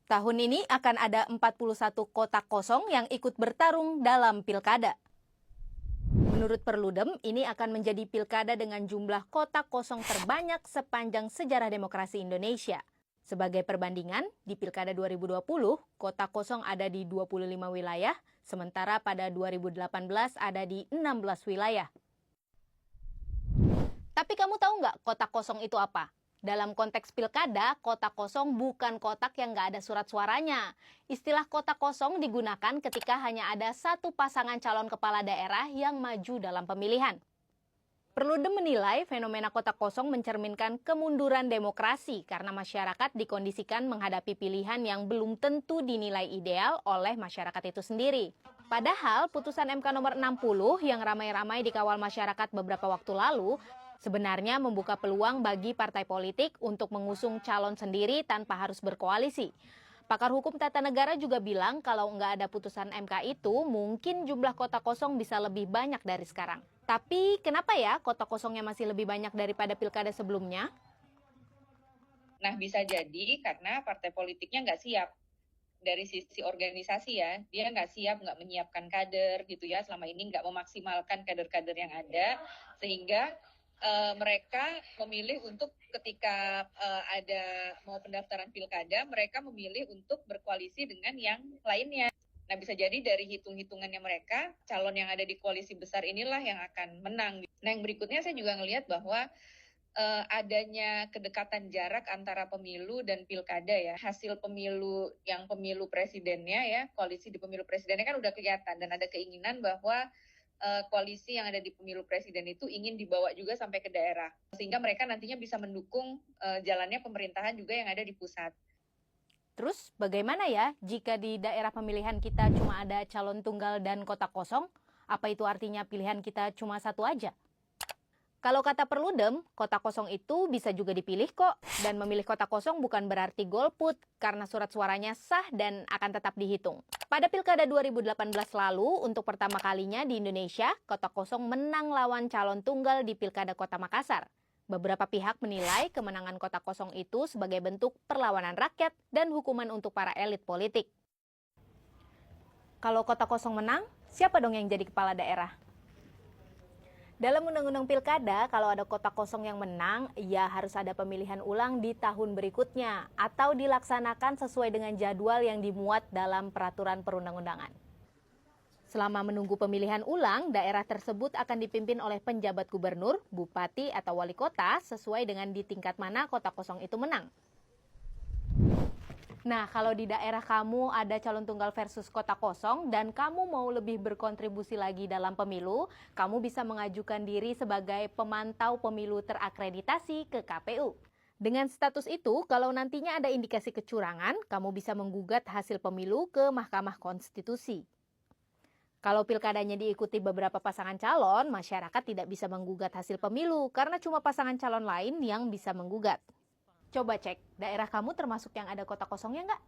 Tahun ini akan ada 41 kotak kosong yang ikut bertarung dalam pilkada. Menurut Perludem, ini akan menjadi pilkada dengan jumlah kotak kosong terbanyak sepanjang sejarah demokrasi Indonesia. Sebagai perbandingan, di pilkada 2020, kotak kosong ada di 25 wilayah, sementara pada 2018 ada di 16 wilayah. Tapi kamu tahu nggak kotak kosong itu apa? Dalam konteks pilkada, kotak kosong bukan kotak yang nggak ada surat suaranya. Istilah kotak kosong digunakan ketika hanya ada satu pasangan calon kepala daerah yang maju dalam pemilihan. Perludem menilai fenomena kotak kosong mencerminkan kemunduran demokrasi karena masyarakat dikondisikan menghadapi pilihan yang belum tentu dinilai ideal oleh masyarakat itu sendiri. Padahal putusan MK nomor 60 yang ramai-ramai dikawal masyarakat beberapa waktu lalu sebenarnya membuka peluang bagi partai politik untuk mengusung calon sendiri tanpa harus berkoalisi. Pakar hukum tata negara juga bilang kalau nggak ada putusan MK itu, mungkin jumlah kotak kosong bisa lebih banyak dari sekarang. Tapi kenapa ya kotak kosongnya masih lebih banyak daripada pilkada sebelumnya? Nah, bisa jadi karena partai politiknya nggak siap. Dari sisi organisasi ya, dia nggak siap, nggak menyiapkan kader gitu ya, selama ini nggak memaksimalkan kader-kader yang ada, sehingga mereka memilih untuk ketika ada mau pendaftaran pilkada, mereka memilih untuk berkoalisi dengan yang lainnya. Nah, bisa jadi dari hitung-hitungannya mereka, calon yang ada di koalisi besar inilah yang akan menang. Nah, yang berikutnya saya juga ngelihat bahwa adanya kedekatan jarak antara pemilu dan pilkada ya. Hasil pemilu yang pemilu presidennya ya, koalisi di pemilu presidennya kan udah kelihatan dan ada keinginan bahwa koalisi yang ada di pemilu presiden itu ingin dibawa juga sampai ke daerah. Sehingga mereka nantinya bisa mendukung jalannya pemerintahan juga yang ada di pusat. Terus bagaimana ya jika di daerah pemilihan kita cuma ada calon tunggal dan kotak kosong? Apa itu artinya pilihan kita cuma satu aja? Kalau kata Perludem, kotak kosong itu bisa juga dipilih kok. Dan memilih kotak kosong bukan berarti golput, karena surat suaranya sah dan akan tetap dihitung. Pada Pilkada 2018 lalu, untuk pertama kalinya di Indonesia, kotak kosong menang lawan calon tunggal di Pilkada Kota Makassar. Beberapa pihak menilai kemenangan kotak kosong itu sebagai bentuk perlawanan rakyat dan hukuman untuk para elit politik. Kalau kotak kosong menang, siapa dong yang jadi kepala daerah? Dalam Undang-Undang Pilkada, kalau ada kotak kosong yang menang, ya harus ada pemilihan ulang di tahun berikutnya atau dilaksanakan sesuai dengan jadwal yang dimuat dalam peraturan perundang-undangan. Selama menunggu pemilihan ulang, daerah tersebut akan dipimpin oleh penjabat gubernur, bupati, atau wali kota sesuai dengan di tingkat mana kotak kosong itu menang. Nah, kalau di daerah kamu ada calon tunggal versus kotak kosong dan kamu mau lebih berkontribusi lagi dalam pemilu, kamu bisa mengajukan diri sebagai pemantau pemilu terakreditasi ke KPU. Dengan status itu, kalau nantinya ada indikasi kecurangan, kamu bisa menggugat hasil pemilu ke Mahkamah Konstitusi. Kalau pilkadanya diikuti beberapa pasangan calon, masyarakat tidak bisa menggugat hasil pemilu karena cuma pasangan calon lain yang bisa menggugat. Coba cek, daerah kamu termasuk yang ada kotak kosongnya nggak?